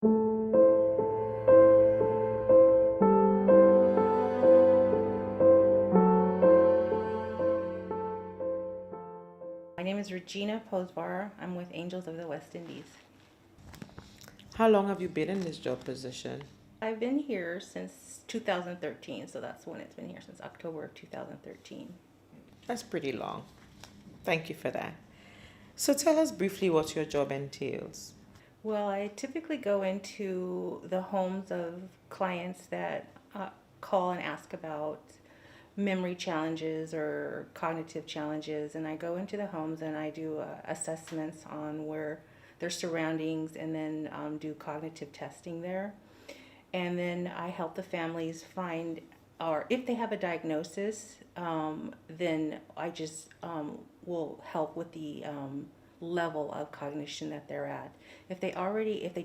My name is Regina Posbar. I'm with Angels of the West Indies. How long have you been in this job position? I've been here since 2013, so that's when it's been here, since October of 2013. That's pretty long. Thank you for that. So tell us briefly what your job entails. Well, I typically go into the homes of clients that call and ask about memory challenges or cognitive challenges, and I go into the homes and I do assessments on where their surroundings, and then do cognitive testing there. And then I help the families find, or if they have a diagnosis, then I just will help with the level of cognition that they're at. If they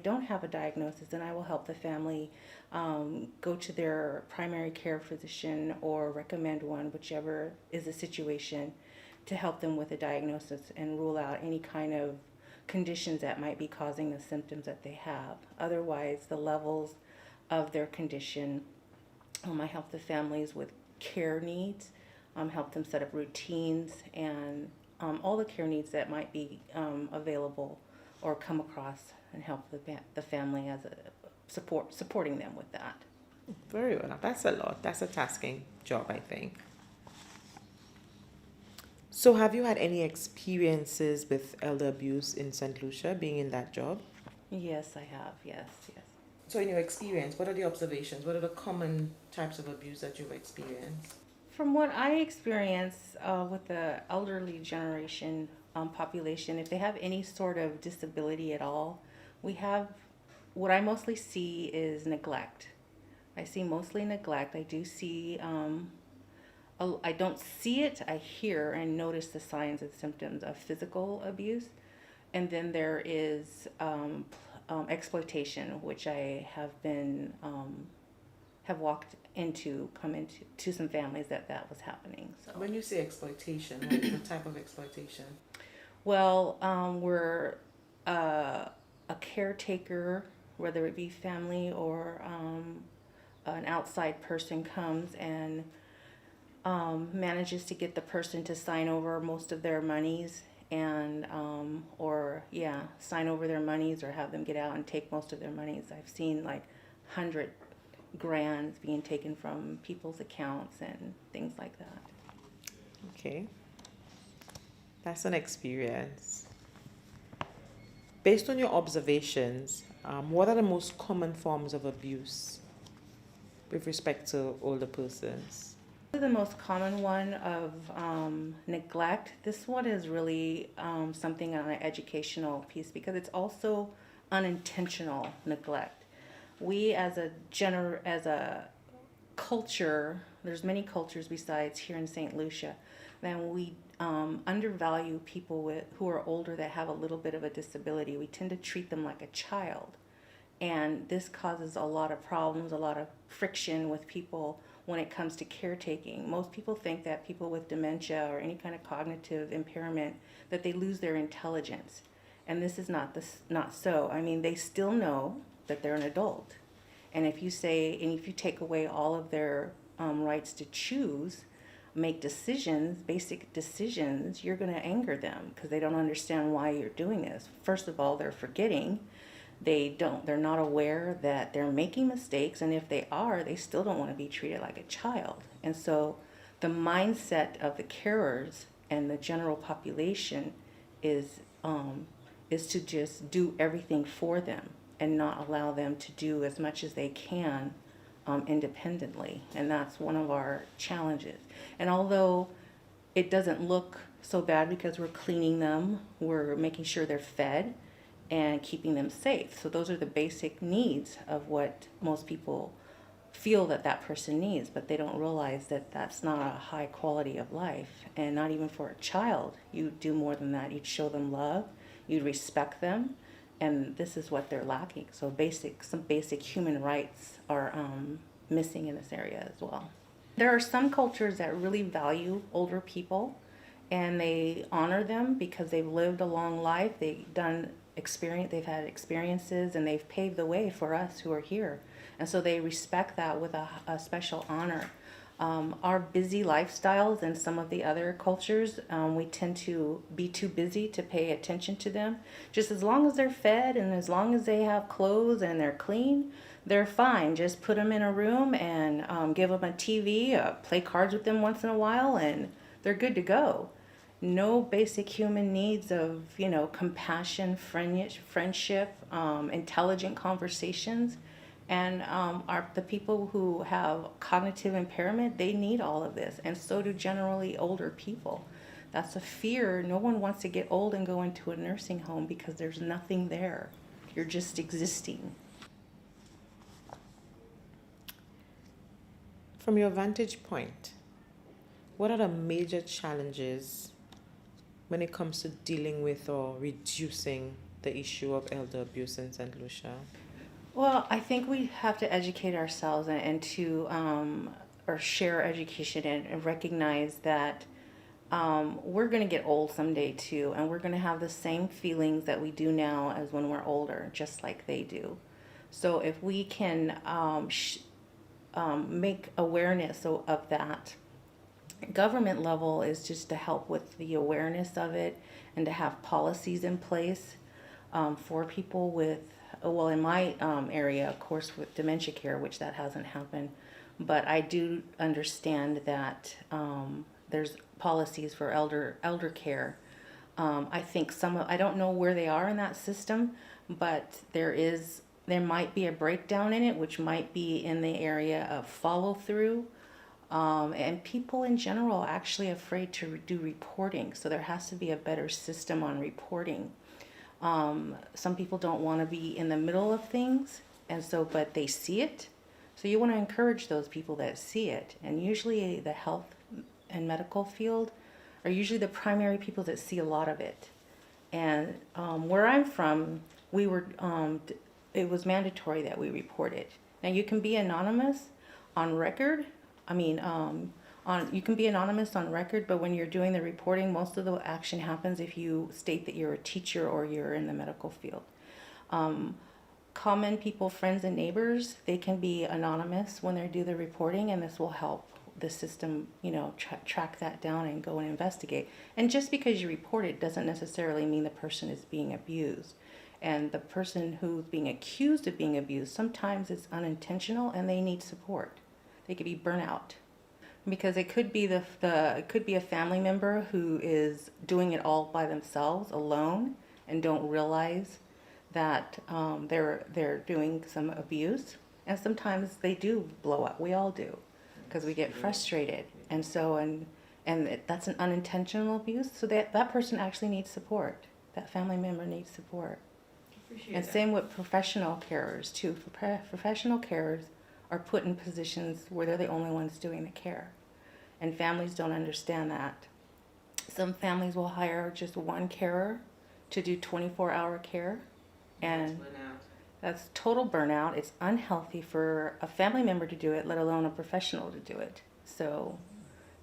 don't have a diagnosis, then I will help the family go to their primary care physician or recommend one, whichever is the situation, to help them with a diagnosis and rule out any kind of conditions that might be causing the symptoms that they have. Otherwise, the levels of their condition, I help the families with care needs, help them set up routines, and all the care needs that might be available or come across, and help the family as a supporting them with that. Very well. That's a lot. That's a tasking job, I think. So have you had any experiences with elder abuse in St. Lucia being in that job? Yes, I have. Yes, yes. So in your experience, what are the observations? What are the common types of abuse that you've experienced? From what I experience with the elderly generation population, if they have any sort of disability at all, we have what I mostly see is neglect. I see mostly neglect. I do see, I don't see it, I hear and notice the signs and symptoms of physical abuse. And then there is exploitation, which I have walked into, come into to some families that was happening. So, When you say exploitation, what type of exploitation? well, we're a caretaker, whether it be family or an outside person, comes and manages to get the person to sign over most of their monies, and or yeah, sign over their monies, or have them get out and take most of their monies. I've seen like 100 grand being taken from people's accounts and things like that. Okay, that's an experience. Based on your observations, what are the most common forms of abuse with respect to older persons? The most common one of neglect. This one is really something on an educational piece, because it's also unintentional neglect. We as a culture, there's many cultures besides here in St. Lucia, then we undervalue people who are older that have a little bit of a disability. We tend to treat them like a child. And this causes a lot of problems, a lot of friction with people when it comes to caretaking. Most people think that people with dementia or any kind of cognitive impairment, that they lose their intelligence. And this is not so. I mean, they still know that they're an adult. And if you take away all of their rights to choose, make decisions, basic decisions, you're going to anger them, because they don't understand why you're doing this. First of all, they're forgetting. They're not aware that they're making mistakes, and if they are, they still don't want to be treated like a child. And so the mindset of the carers and the general population is to just do everything for them and not allow them to do as much as they can independently. And that's one of our challenges. And although it doesn't look so bad, because we're cleaning them, we're making sure they're fed and keeping them safe. So those are the basic needs of what most people feel that person needs, but they don't realize that that's not a high quality of life. And not even for a child. You do more than that. You'd show them love, you'd respect them, and this is what they're lacking. So some basic human rights are missing in this area as well. There are some cultures that really value older people, and they honor them because they've lived a long life. They've done they've had experiences, and they've paved the way for us who are here. And so they respect that with a special honor. Our busy lifestyles and some of the other cultures, we tend to be too busy to pay attention to them. Just as long as they're fed and as long as they have clothes and they're clean, they're fine. Just put them in a room and give them a TV, play cards with them once in a while, and they're good to go. No basic human needs of, compassion, friendship, intelligent conversations. And the people who have cognitive impairment, they need all of this. And so do generally older people. That's a fear. No one wants to get old and go into a nursing home because there's nothing there. You're just existing. From your vantage point, what are the major challenges when it comes to dealing with or reducing the issue of elder abuse in St. Lucia? Well, I think we have to educate ourselves and to or share education and recognize that we're going to get old someday too, and we're going to have the same feelings that we do now as when we're older, just like they do. So if we can make awareness of that, government level is just to help with the awareness of it and to have policies in place for people with, well, in my area, of course, with dementia care, which that hasn't happened, but I do understand that there's policies for elder care. I think I don't know where they are in that system, but there might be a breakdown in it, which might be in the area of follow through. And people in general are actually afraid to do reporting, so there has to be a better system on reporting. Some people don't want to be in the middle of things, but they see it. So you want to encourage those people that see it. And usually the health and medical field are usually the primary people that see a lot of it. And where I'm from, it was mandatory that we report it. Now you can be anonymous on record. You can be anonymous on record, but when you're doing the reporting, most of the action happens if you state that you're a teacher or you're in the medical field. Common people, friends and neighbors, they can be anonymous when they do the reporting, and this will help the system, track that down and go and investigate. And just because you report it doesn't necessarily mean the person is being abused. And the person who's being accused of being abused, sometimes it's unintentional and they need support. They could be burnout, because it could be it could be a family member who is doing it all by themselves, alone, and don't realize that they're doing some abuse. And sometimes they do blow up. We all do, because we get frustrated, and that's an unintentional abuse. So that person actually needs support. That family member needs support. And same with professional carers too. Professional carers are put in positions where they're the only ones doing the care. And families don't understand that. Some families will hire just one carer to do 24-hour care. And that's total burnout. It's unhealthy for a family member to do it, let alone a professional to do it. So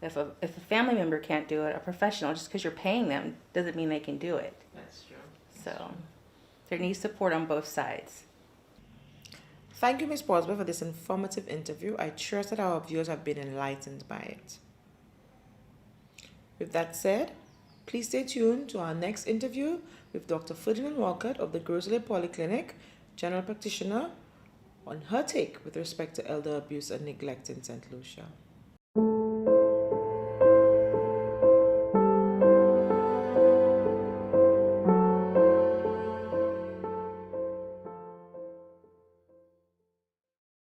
if a family member can't do it, a professional, just because you're paying them, doesn't mean they can do it. That's true. So there needs support on both sides. Thank you, Ms. Boswell, for this informative interview. I trust that our viewers have been enlightened by it. With that said, please stay tuned to our next interview with Dr. Ferdinand Walcott of the Grosley Polyclinic, general practitioner, on her take with respect to elder abuse and neglect in St. Lucia.